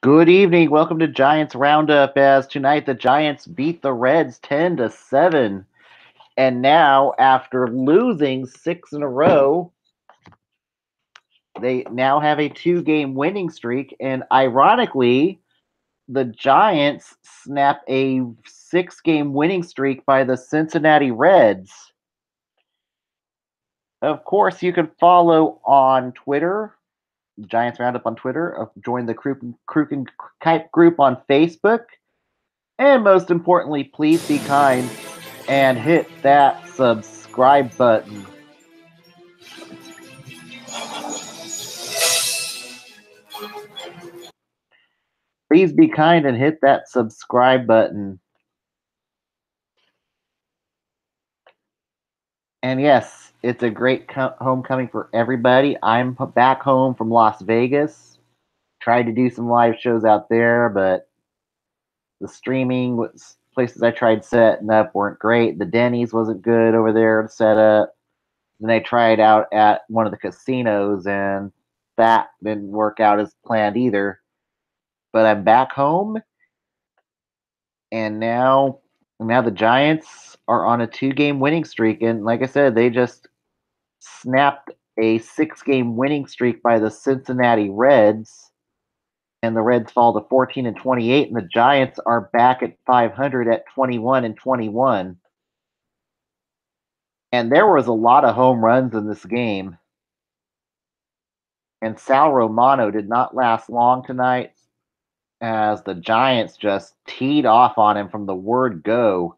Good evening. Welcome to Giants Roundup. As tonight the Giants beat the Reds 10-7. And now, after losing 6 in a row, they now have a 2-game winning streak. And ironically, the Giants snap a 6-game winning streak by the Cincinnati Reds. Of course, you can follow on Twitter, Giants Roundup on Twitter, join the Crook and Kite group on Facebook. And most importantly, please be kind and hit that subscribe button. Please be kind and hit that subscribe button. And yes, it's a great homecoming for everybody. I'm back home from Las Vegas. Tried to do some live shows out there, but the streaming places I tried setting up weren't great. The Denny's wasn't good over there to set up. Then I tried out at one of the casinos, and that didn't work out as planned either. But I'm back home, and now the Giants are on a 2-game winning streak, and like I said, they just snapped a 6-game winning streak by the Cincinnati Reds, and the Reds fall to 14-28, and the Giants are back at 500 at 21-21. And there was a lot of home runs in this game. And Sal Romano did not last long tonight, as the Giants just teed off on him from the word go.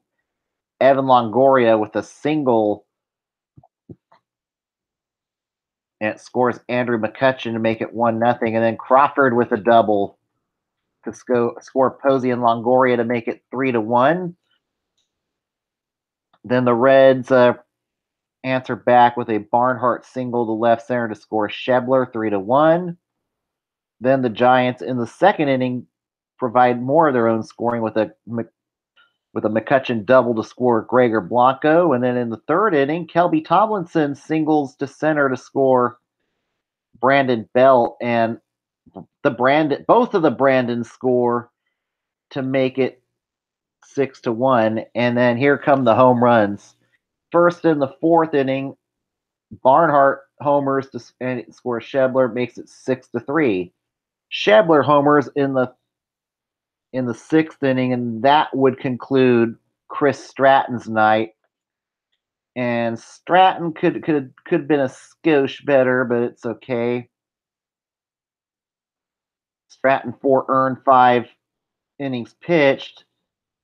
Evan Longoria with a single, and it scores Andrew McCutchen to make it 1-0, and then Crawford with a double to score Posey and Longoria to make it 3-1. Then the Reds answer back with a Barnhart single to left center to score Schebler 3-1. Then the Giants in the second inning provide more of their own scoring with a McCutchen double to score Gregor Blanco. And then in the third inning, Kelby Tomlinson singles to center to score Brandon Belt, and both of the Brandons score to make it 6-1. And then here come the home runs. First in the fourth inning, Barnhart homers and scores Schebler, makes it 6-3. Schebler homers in the sixth inning, and that would conclude Chris Stratton's night. And Stratton could have been a skosh better, but it's okay. Stratton 4 earned, 5 innings pitched.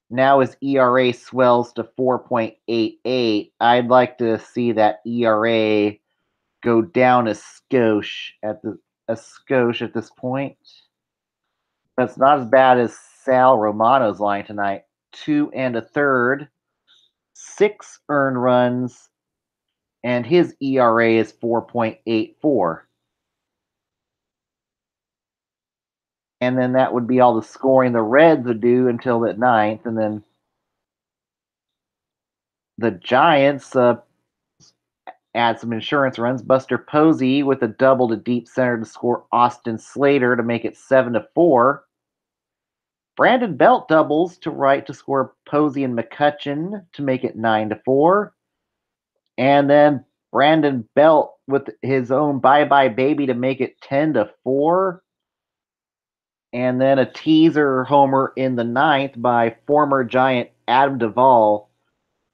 Now his ERA swells to 4.88. I'd like to see that ERA go down a skosh at this point. That's not as bad as Sal Romano's line tonight. 2 1/3, 6 earned runs, and his ERA is 4.84. And then that would be all the scoring the Reds would do until the ninth. And then the Giants add some insurance runs. Buster Posey with a double to deep center to score Austin Slater to make it 7-4. Brandon Belt doubles to right to score Posey and McCutchen to make it 9-4. And then Brandon Belt with his own bye-bye baby to make it 10-4. And then a teaser homer in the ninth by former Giant Adam Duvall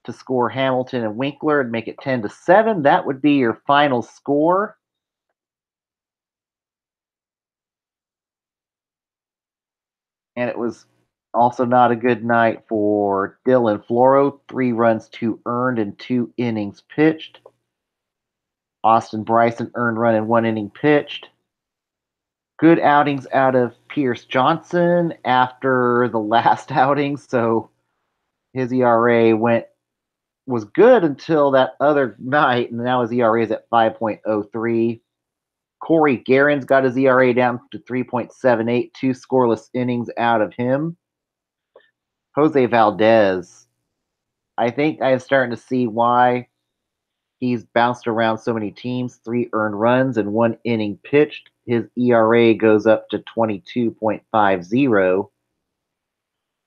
to score Hamilton and Winkler and make it 10-7. That would be your final score. And it was also not a good night for Dylan Floro. 3 runs, 2 earned, and 2 innings pitched. Austin Bryson earned run in 1 inning pitched. Good outings out of Pierce Johnson after the last outing, so his ERA was good until that other night, and now his ERA is at 5.03. Corey Guerin's got his ERA down to 3.78, 2 scoreless innings out of him. Jose Valdez, I think I'm starting to see why he's bounced around so many teams. 3 earned runs and 1 inning pitched. his ERA goes up to 22.50.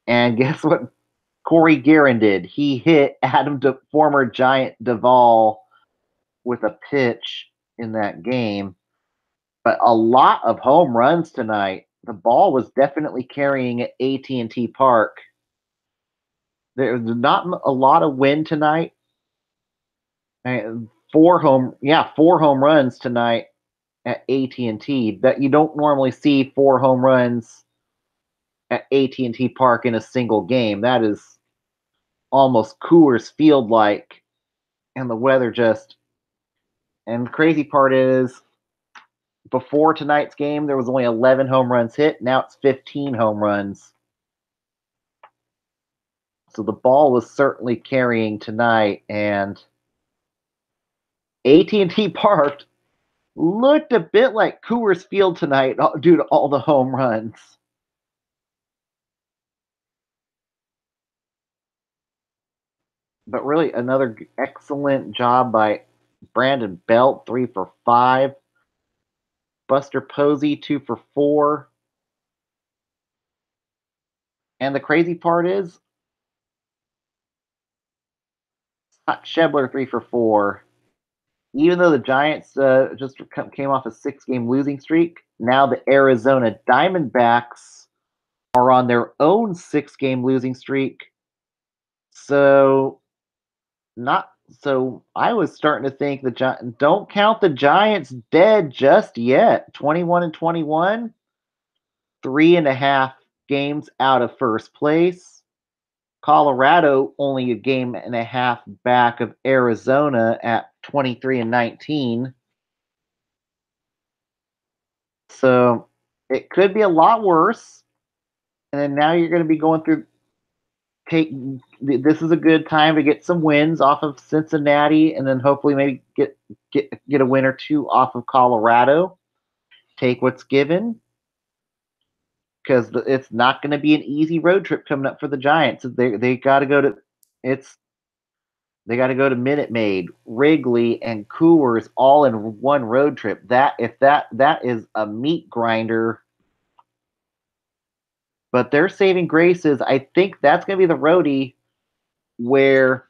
And guess what Corey Guerin did? He hit former Giant Duvall with a pitch in that game. But a lot of home runs tonight. The ball was definitely carrying at AT&T Park. There was not a lot of wind tonight. And four home runs tonight at AT&T. That you don't normally see four home runs at AT&T Park in a single game. That is almost Coors Field like, and the weather just. And the crazy part is, before tonight's game, there was only 11 home runs hit. Now it's 15 home runs. So the ball was certainly carrying tonight, and AT&T Park looked a bit like Coors Field tonight due to all the home runs. But really, another excellent job by Brandon Belt, 3 for 5. Buster Posey, 2 for 4. And the crazy part is, Scott Schebler, 3 for 4. Even though the Giants just came off a 6-game losing streak, now the Arizona Diamondbacks are on their own 6-game losing streak. So not so I was starting to think don't count the Giants dead just yet. 21-21, 3.5 games out of first place. Colorado only a game and a half back of Arizona at 23-19. So it could be a lot worse. And then now you're going to be going through this is a good time to get some wins off of Cincinnati, and then hopefully maybe get a win or two off of Colorado. Take what's given, because it's not going to be an easy road trip coming up for the Giants. They got to go to it's they got to go to Minute Maid, Wrigley, and Coors all in one road trip. That is a meat grinder. But their saving grace is, I think that's going to be the roadie where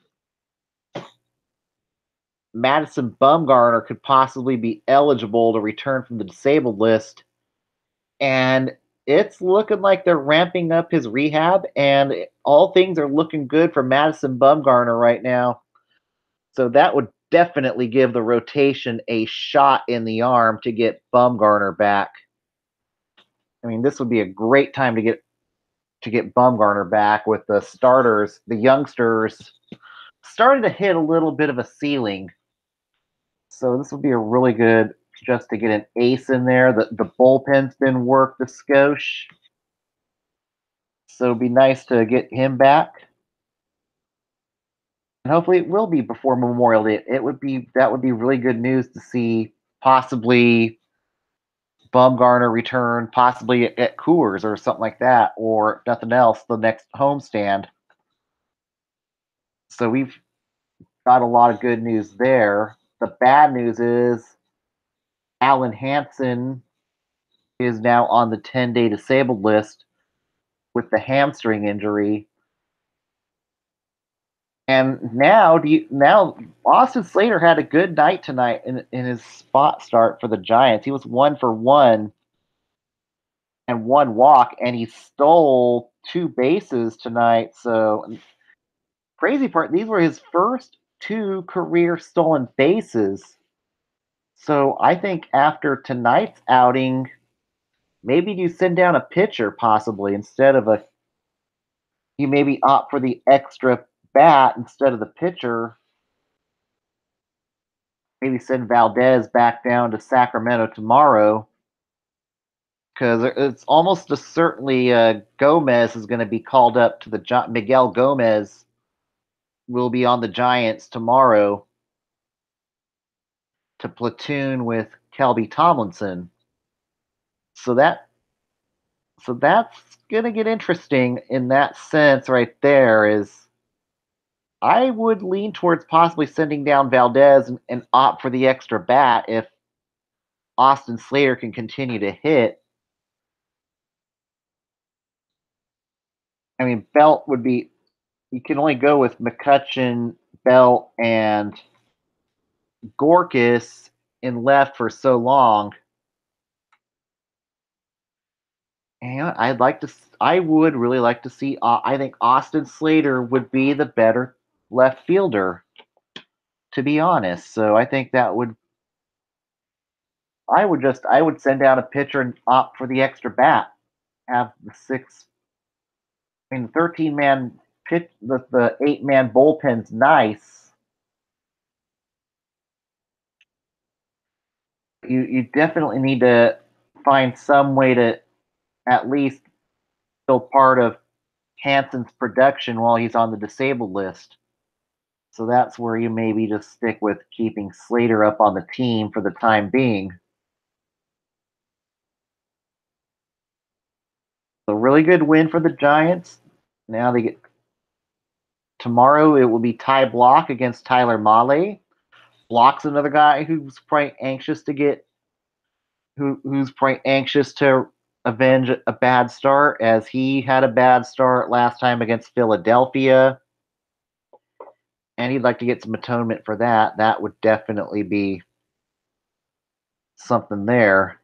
Madison Bumgarner could possibly be eligible to return from the disabled list. And it's looking like they're ramping up his rehab, and all things are looking good for Madison Bumgarner right now. So that would definitely give the rotation a shot in the arm to get Bumgarner back. I mean, this would be a great time to get Bumgarner back with the starters, the youngsters starting to hit a little bit of a ceiling. So this would be a really good just to get an ace in there. The bullpen's been worked the skosh. So it'd be nice to get him back. And hopefully it will be before Memorial Day. That would be really good news to see possibly Bumgarner return, possibly at Coors or something like that, or if nothing else, the next homestand. So we've got a lot of good news there. The bad news is Alan Hansen is now on the 10-day disabled list with the hamstring injury. And now Austin Slater had a good night tonight in his spot start for the Giants. He was 1 for 1 and 1 walk, and he stole 2 bases tonight. So crazy part, these were his first 2 career stolen bases. So I think after tonight's outing, maybe you send down a pitcher possibly instead of you maybe opt for the extra bat instead of the pitcher. Maybe send Valdez back down to Sacramento tomorrow, because it's almost a certainly Gomez is going to be called up to the Miguel Gomez will be on the Giants tomorrow to platoon with Kelby Tomlinson. So that's going to get interesting in that sense right there. Is I would lean towards possibly sending down Valdez and opt for the extra bat Austin Slater can continue to hit. I mean, Belt would be, you can only go with McCutcheon, Belt, and Gorkas in left for so long. And I would really like to see, I think Austin Slater would be the better left fielder, to be honest. So I think that would, I would send down a pitcher and opt for the extra bat. Have the six, I mean, 13-man pitch, the 8-man bullpen's nice. You definitely need to find some way to at least still part of Hanson's production while he's on the disabled list. So that's where you maybe just stick with keeping Slater up on the team for the time being. A really good win for the Giants. Now they get tomorrow. It will be Ty Block against Tyler Mahle. Block's another guy who's probably anxious to get who's probably anxious to avenge a bad start, as he had a bad start last time against Philadelphia, and he'd like to get some atonement for that. That would definitely be something there.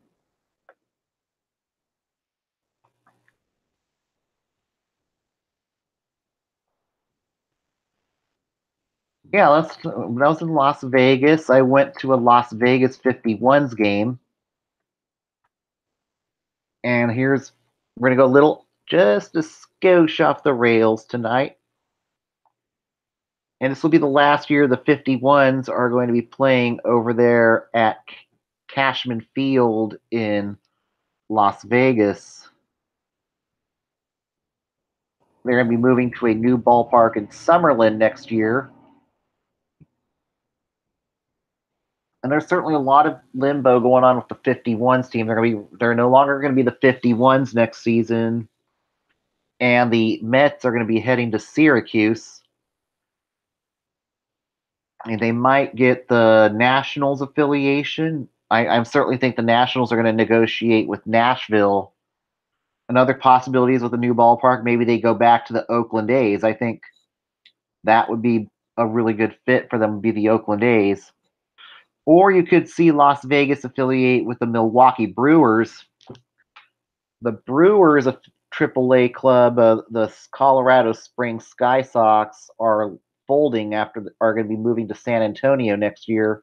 Yeah, when I was in Las Vegas, I went to a Las Vegas 51s game, and we're gonna go a little just a skosh off the rails tonight. And this will be the last year the 51s are going to be playing over there at Cashman Field in Las Vegas. They're going to be moving to a new ballpark in Summerlin next year. And there's certainly a lot of limbo going on with the 51s team. They're no longer going to be the 51s next season. And the Mets are going to be heading to Syracuse. I mean, they might get the Nationals affiliation. I certainly think the Nationals are going to negotiate with Nashville. Another possibility is with a new ballpark, maybe they go back to the Oakland A's. I think that would be a really good fit for them, would be the Oakland A's. Or you could see Las Vegas affiliate with the Milwaukee Brewers. The Brewers, a AAA club, the Colorado Springs Sky Sox, are folding are going to be moving to San Antonio next year.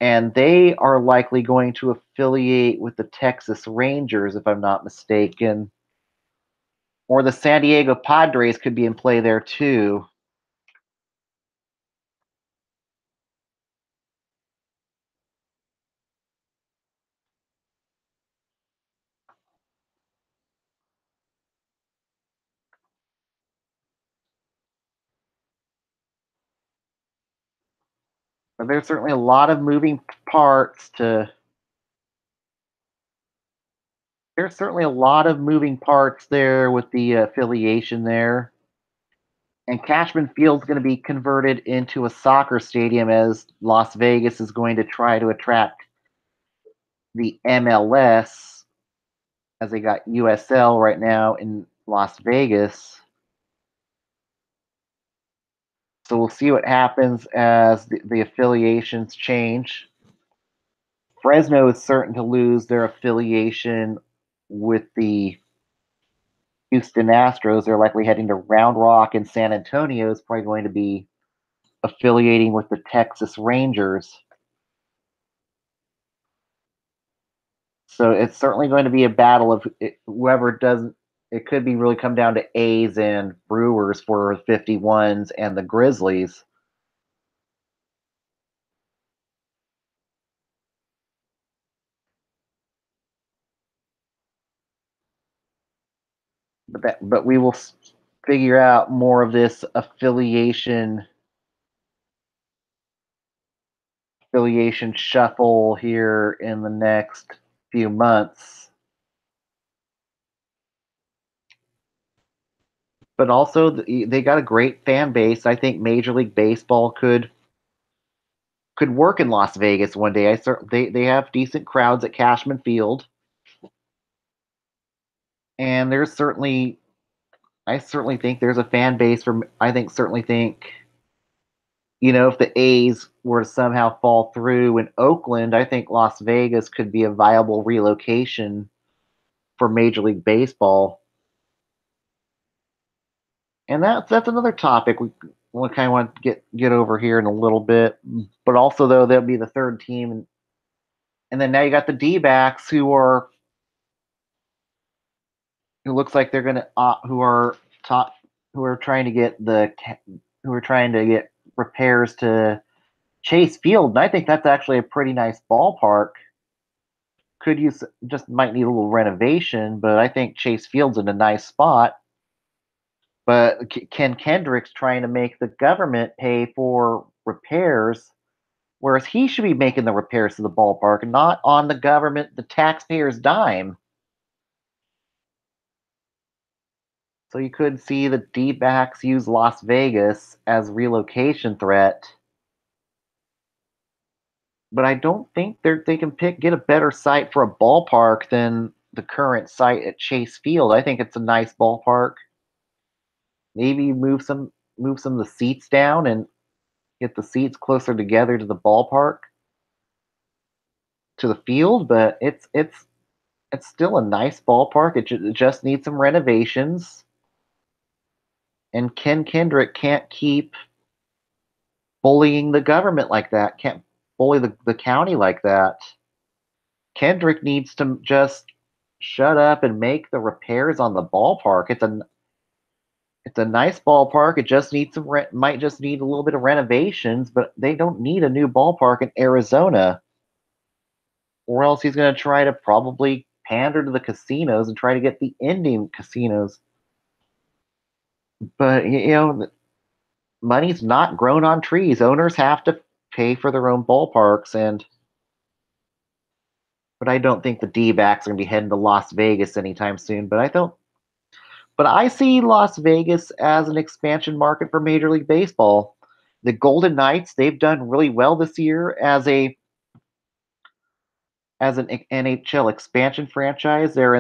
And they are likely going to affiliate with the Texas Rangers, if I'm not mistaken. Or the San Diego Padres could be in play there too. But there's certainly a lot of moving parts to. There's certainly a lot of moving parts there with the affiliation there. And Cashman Field's going to be converted into a soccer stadium, as Las Vegas is going to try to attract the MLS, as they got USL right now in Las Vegas. So we'll see what happens as the affiliations change. Fresno is certain to lose their affiliation with the Houston Astros. They're likely heading to Round Rock, and San Antonio is probably going to be affiliating with the Texas Rangers. So it's certainly going to be a battle of whoever doesn't. It could be really come down to A's and Brewers for 51s and the Grizzlies. But we will figure out more of this affiliation shuffle here in the next few months. But also, they got a great fan base. I think Major League Baseball could could work in Las Vegas one day. They have decent crowds at Cashman Field, and there's certainly I certainly think there's a fan base for. I think certainly think if the A's were to somehow fall through in Oakland, I think Las Vegas could be a viable relocation for Major League Baseball. And that's another topic we kind of want to get over here in a little bit. But also, though, they'll be the third team, and then now you got the D-backs who looks like they're gonna who are top who are trying to get repairs to Chase Field, and I think that's actually a pretty nice ballpark. Could use just might need a little renovation, but I think Chase Field's in a nice spot. But Ken Kendrick's trying to make the government pay for repairs, whereas he should be making the repairs to the ballpark, not on the government, the taxpayers' dime. So you could see the D-backs use Las Vegas as relocation threat, but I don't think they can get a better site for a ballpark than the current site at Chase Field. I think it's a nice ballpark. Maybe move some of the seats down and get the seats closer together to the ballpark, to the field, but it's still a nice ballpark. It just needs some renovations, and Ken Kendrick can't keep bullying the government like that. Can't bully the county like that. Kendrick needs to just shut up and make the repairs on the ballpark. It's a nice ballpark. It just needs might just need a little bit of renovations, but they don't need a new ballpark in Arizona. Or else he's going to try to probably pander to the casinos and try to get the Indian casinos. But money's not grown on trees. Owners have to pay for their own ballparks, but I don't think the D-backs are going to be heading to Las Vegas anytime soon. But I see Las Vegas as an expansion market for Major League Baseball. The Golden Knights, they've done really well this year as an NHL expansion franchise. They're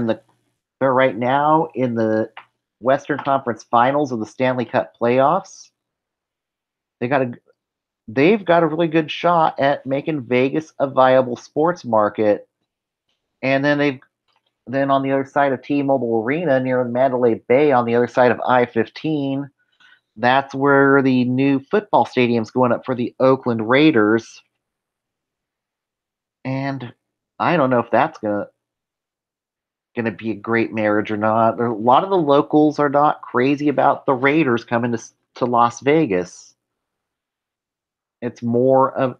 right now in the Western Conference Finals of the Stanley Cup playoffs. They got a they've got a really good shot at making Vegas a viable sports market. And then on the other side of T-Mobile Arena near Mandalay Bay on the other side of I-15, that's where the new football stadium's going up for the Oakland Raiders. And I don't know if that's gonna be a great marriage or not. A lot of the locals are not crazy about the Raiders coming to Las Vegas. It's more of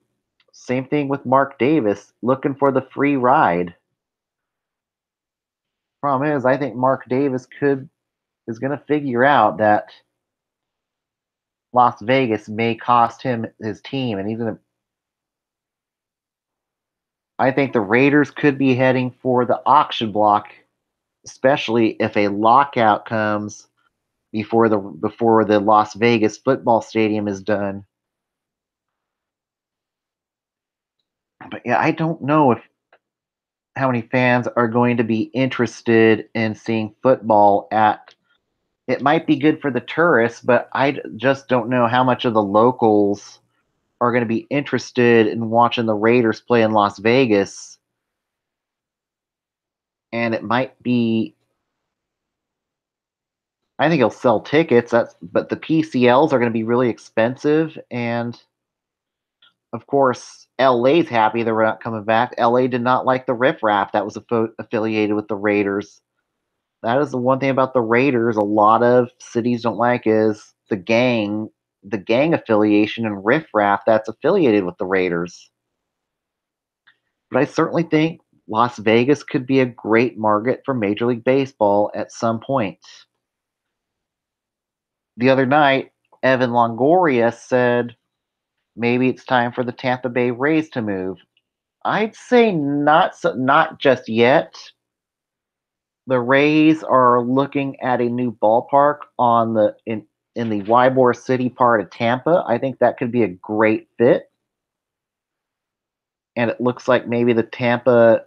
same thing with Mark Davis looking for the free ride. Problem is, I think Mark Davis is going to figure out that Las Vegas may cost him his team, and he's going to. I think the Raiders could be heading for the auction block, especially if a lockout comes before the Las Vegas football stadium is done. But yeah, I don't know if how many fans are going to be interested in seeing football at. It might be good for the tourists, but I just don't know how much of the locals are going to be interested in watching the Raiders play in Las Vegas. And it might be, I think he'll sell tickets. But the PCLs are going to be really expensive, and of course, LA's happy they're not coming back. LA did not like the riffraff that was affiliated with the Raiders. That is the one thing about the Raiders a lot of cities don't like is the gang affiliation and riffraff that's affiliated with the Raiders. But I certainly think Las Vegas could be a great market for Major League Baseball at some point. The other night, Evan Longoria said maybe it's time for the Tampa Bay Rays to move. I'd say not just yet. The Rays are looking at a new ballpark in the Ybor City part of Tampa. I think that could be a great fit. and it looks like maybe the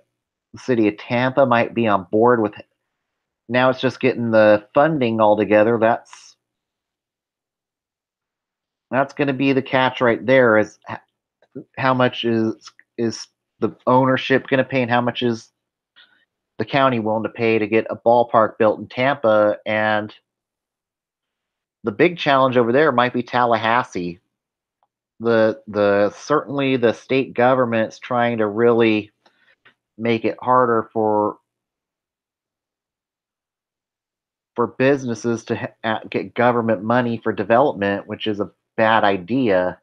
city of Tampa might be on board with it. Now it's just getting the funding all together. That's going to be the catch right there. Is how much is the ownership going to pay, and how much is the county willing to pay to get a ballpark built in Tampa? And the big challenge over there might be Tallahassee. The certainly the state government's trying to really make it harder for businesses to get government money for development, which is a bad idea.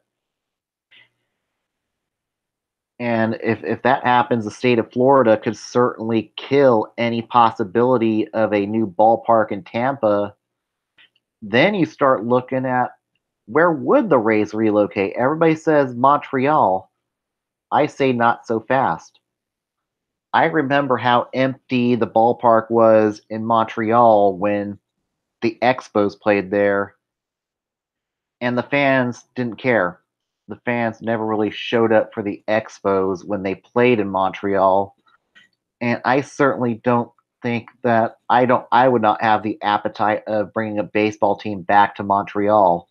And if that happens, the state of Florida could certainly kill any possibility of a new ballpark in Tampa. Then you start looking at where would the Rays relocate? Everybody says Montreal. I say not so fast. I remember how empty the ballpark was in Montreal when the Expos played there, and the fans didn't care. The fans never really showed up for the Expos when they played in Montreal, and I certainly don't think that I would not have the appetite of bringing a baseball team back to Montreal.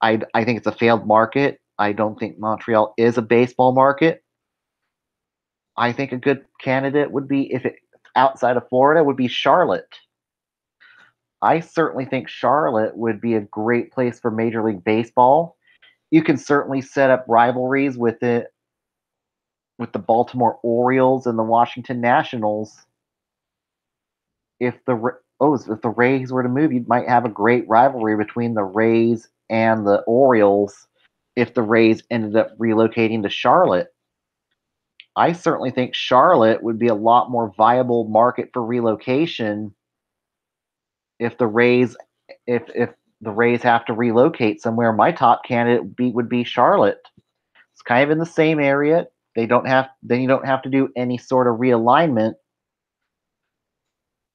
I think it's a failed market. I don't think Montreal is a baseball market. I think a good candidate would be, if it outside of Florida, would be Charlotte. I certainly think Charlotte would be a great place for Major League Baseball. You can certainly set up rivalries with the Baltimore Orioles and the Washington Nationals. If the Rays were to move, you might have a great rivalry between the Rays and the Orioles if the Rays ended up relocating to Charlotte. I certainly think Charlotte would be a lot more viable market for relocation if the Rays if the Rays have to relocate somewhere. My top candidate would be Charlotte. It's kind of in the same area. Then you don't have to do any sort of realignment.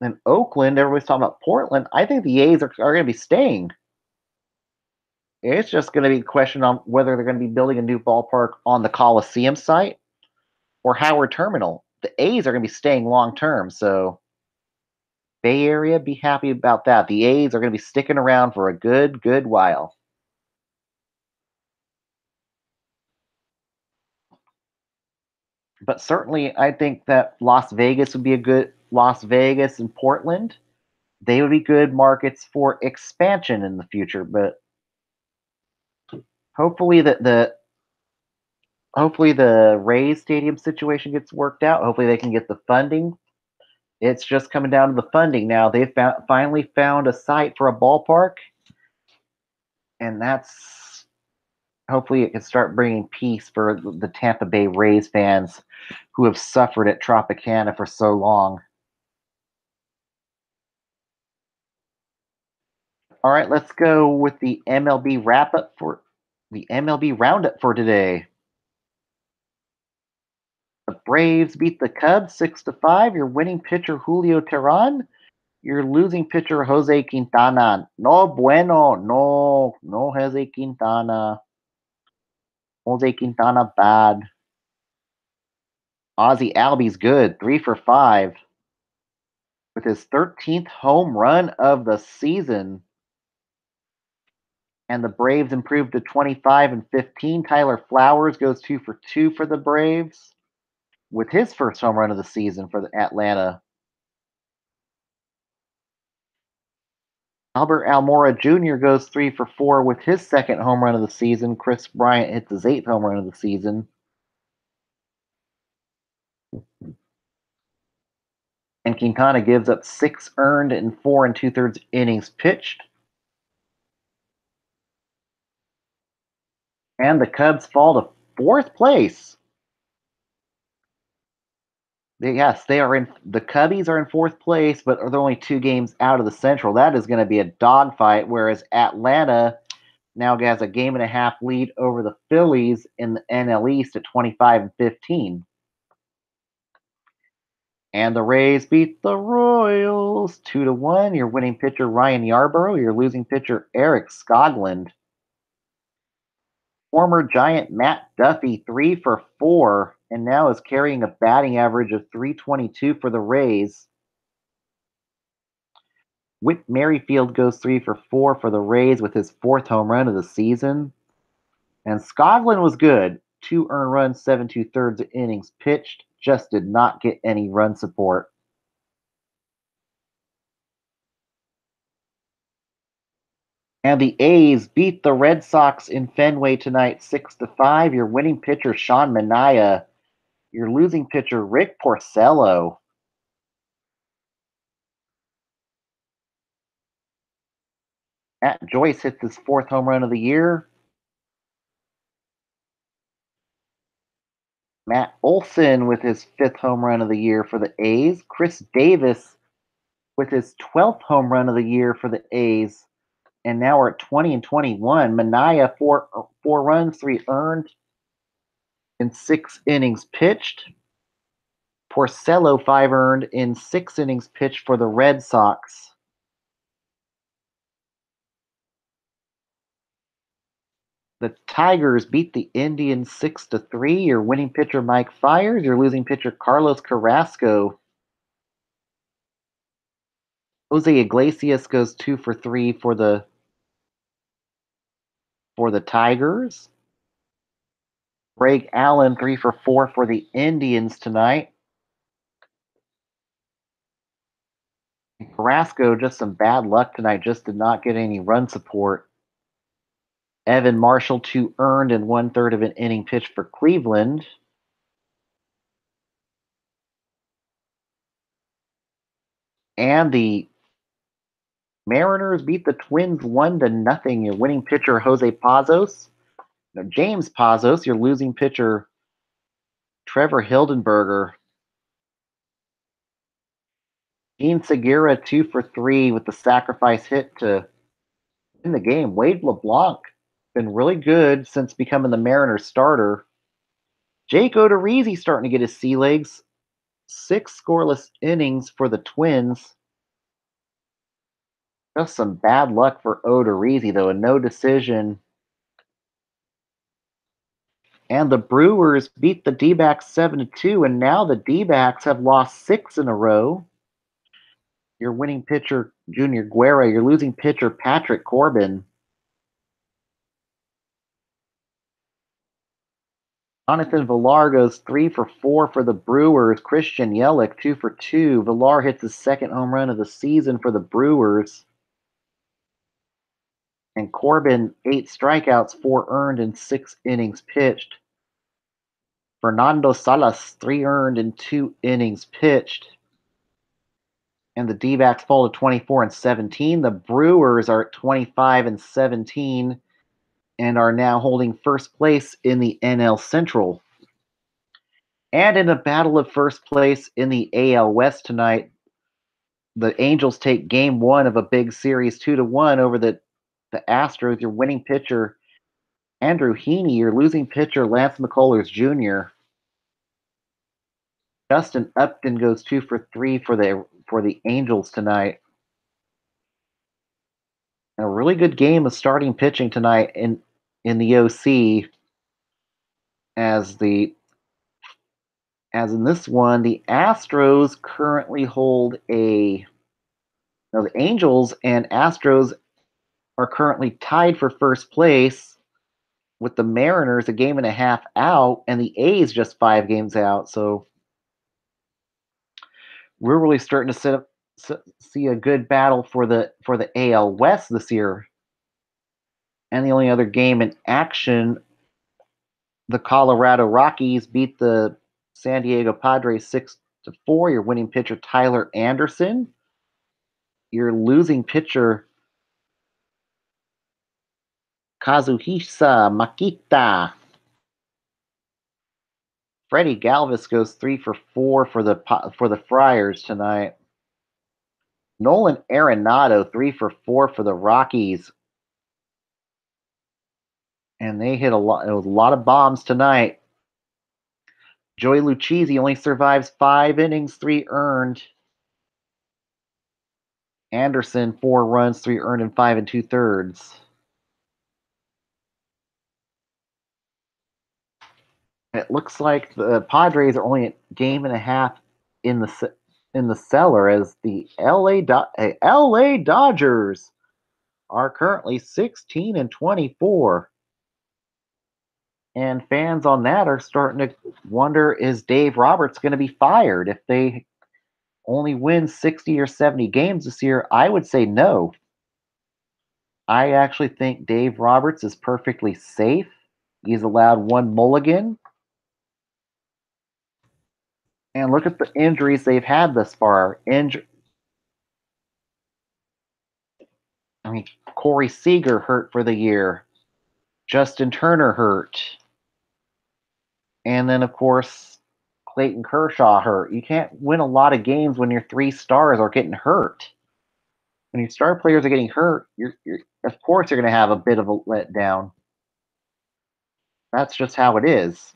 In Oakland, everybody's talking about Portland. I think the A's are going to be staying. It's just going to be a question on whether they're going to be building a new ballpark on the Coliseum site or Howard Terminal. The A's are going to be staying long term, so Bay Area, be happy about that. The A's are going to be sticking around for a good while. But certainly, I think that Las Vegas and Portland. They would be good markets for expansion in the future. But hopefully hopefully the Rays stadium situation gets worked out. Hopefully they can get the funding. It's just coming down to the funding now. They've finally found a site for a ballpark, and that's hopefully it can start bringing peace for the Tampa Bay Rays fans who have suffered at Tropicana for so long. All right, let's go with the MLB wrap up for the MLB roundup for today. The Braves beat the Cubs 6-5. Your winning pitcher Julio Teheran. Your losing pitcher Jose Quintana. No bueno, no Jose Quintana. Jose Quintana bad. Ozzy Albies good, 3 for 5 with his 13th home run of the season. And the Braves improved to 25-15. Tyler Flowers goes 2 for 2 for the Braves with his first home run of the season for the Atlanta. Albert Almora Jr. goes 3 for 4 with his second home run of the season. Chris Bryant hits his 8th home run of the season. And Quintana gives up 6 earned in 4 2/3 innings pitched. And the Cubs fall to 4th place. Yes, they are in. The Cubbies are in 4th place, but they're only 2 games out of the Central. That is going to be a dogfight. Whereas Atlanta now has a game and a half lead over the Phillies in the NL East at 25-15. And the Rays beat the Royals 2-1. Your winning pitcher Ryan Yarbrough. Your losing pitcher Eric Skoglund. Former Giant Matt Duffy 3 for 4 and now is carrying a batting average of 322 for the Rays. Whit Merrifield goes 3 for 4 for the Rays with his 4th home run of the season. And Skoglund was good. 2 earned runs, 7 2/3 innings pitched, just did not get any run support. And the A's beat the Red Sox in Fenway tonight 6-5. Your winning pitcher, Sean Manaea. Your losing pitcher, Rick Porcello. Matt Joyce hits his 4th home run of the year. Matt Olson with his 5th home run of the year for the A's. Chris Davis with his 12th home run of the year for the A's. And now we're at 20 and 21. Manaea, four runs, 3 earned in 6 innings pitched. Porcello, 5 earned in 6 innings pitched for the Red Sox. The Tigers beat the Indians 6-3. Your winning pitcher, Mike Fiers. Your losing pitcher, Carlos Carrasco. Jose Iglesias goes 2 for 3 for the Tigers. Greg Allen 3 for 4 for the Indians tonight. Carrasco, just some bad luck tonight, just did not get any run support. Evan Marshall, 2 earned and 1/3 of an inning pitched for Cleveland. And the Mariners beat the Twins 1-0. Your winning pitcher, Jose Pazos. No, James Pazos. Your losing pitcher, Trevor Hildenberger. Dean Segura 2 for 3 with the sacrifice hit to win the game. Wade LeBlanc been really good since becoming the Mariners starter. Jake Odorizzi starting to get his sea legs. 6 scoreless innings for the Twins. Just some bad luck for Odorizzi, though, a no decision. And the Brewers beat the D-backs 7-2, and now the D-backs have lost 6 in a row. Your winning pitcher, Junior Guerra. Your losing pitcher, Patrick Corbin. Jonathan Villar goes 3 for 4 for the Brewers. Christian Yelich 2 for 2. Villar hits his 2nd home run of the season for the Brewers. And Corbin, 8 strikeouts, 4 earned in 6 innings pitched. Fernando Salas, 3 earned in 2 innings pitched. And the D-backs fall to 24 and 17. The Brewers are at 25 and 17 and are now holding first place in the NL Central. And in a battle of first place in the AL West tonight, the Angels take game 1 of a big series 2-1 over the Astros. Your winning pitcher, Andrew Heaney. Your losing pitcher, Lance McCullers Jr. Justin Upton goes 2 for 3 for the Angels tonight. A really good game of starting pitching tonight in the OC. As in this one, the Astros currently hold the Angels and Astros are currently tied for first place with the Mariners a game and a half out, and the A's just 5 games out. So we're really starting to see a good battle for the AL West this year. And the only other game in action, the Colorado Rockies beat the San Diego Padres 6-4. Your winning pitcher, Tyler Anderson. Your losing pitcher, Kazuhisa Makita. Freddie Galvis goes 3 for 4 for the Friars tonight. Nolan Arenado 3 for 4 for the Rockies, and they hit a lot. It was a lot of bombs tonight. Joey Lucchesi only survives 5 innings, 3 earned. Anderson 4 runs, 3 earned, and 5 2/3. It looks like the Padres are only a game and a half in the cellar as the LA Dodgers are currently 16 and 24. And fans on that are starting to wonder, is Dave Roberts going to be fired if they only win 60 or 70 games this year? I would say no. I actually think Dave Roberts is perfectly safe. He's allowed one mulligan. And look at the injuries they've had thus far. I mean, Corey Seager hurt for the year. Justin Turner hurt. And then, of course, Clayton Kershaw hurt. You can't win a lot of games when your three stars are getting hurt. When your star players are getting hurt, of course you're going to have a bit of a letdown. That's just how it is.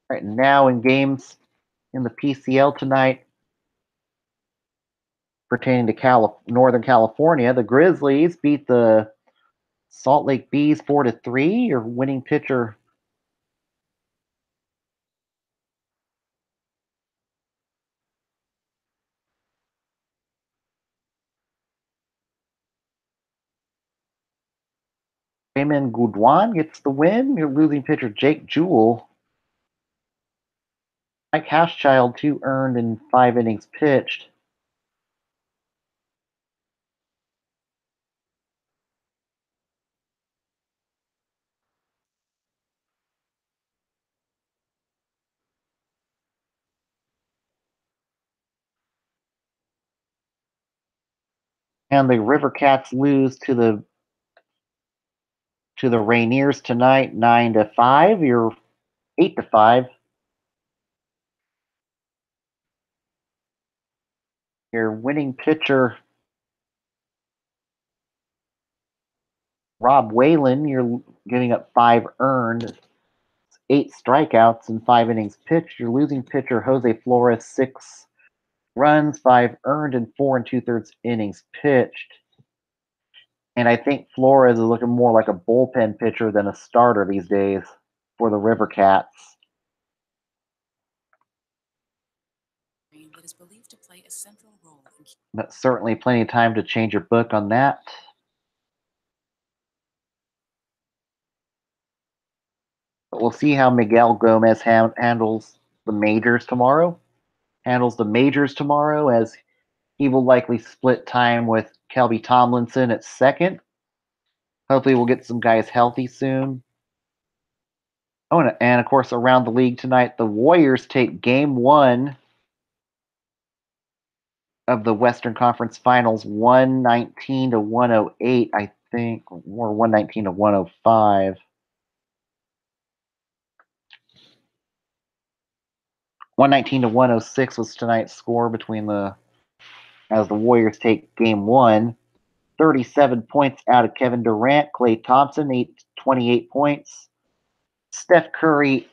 Right now, in games in the PCL tonight pertaining to Northern California, the Grizzlies beat the Salt Lake Bees 4-3. Your winning pitcher Raymond Goudouin gets the win. Your losing pitcher Jake Jewell. Mike Haschchild, 2 earned in 5 innings pitched. And the River Cats lose to the Rainiers tonight, 9-5. You're 8-5. Your winning pitcher Rob Whalen, you're giving up 5 earned, 8 strikeouts in 5 innings pitched. Your losing pitcher Jose Flores, 6 runs, 5 earned, and 4 and 2/3 innings pitched. And I think Flores is looking more like a bullpen pitcher than a starter these days for the River Cats. That is believed to play a central role. But certainly plenty of time to change your book on that. But we'll see how Miguel Gomez handles the majors tomorrow. As he will likely split time with Kelby Tomlinson at second. Hopefully, we'll get some guys healthy soon. Oh, and of course, around the league tonight, the Warriors take game 1 of the Western Conference Finals, 119-108, I think, or 119-105. 119-106 was tonight's score as the Warriors take game 1. 37 points out of Kevin Durant. Klay Thompson, 28 points. Steph Curry,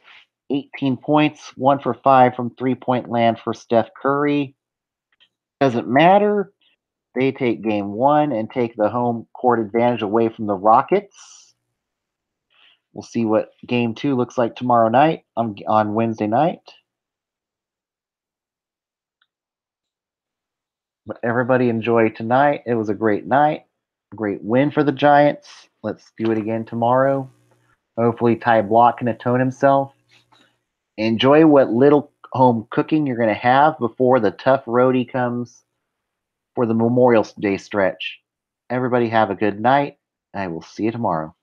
18 points, 1 for 5 from three-point land for Steph Curry. Doesn't matter. They take game 1 and take the home court advantage away from the Rockets. We'll see what game 2 looks like tomorrow night on Wednesday night. But everybody enjoy tonight. It was a great night. Great win for the Giants. Let's do it again tomorrow. Hopefully Ty Block can atone himself. Enjoy what little home cooking you're going to have before the tough roadie comes for the Memorial Day stretch. Everybody have a good night. I will see you tomorrow.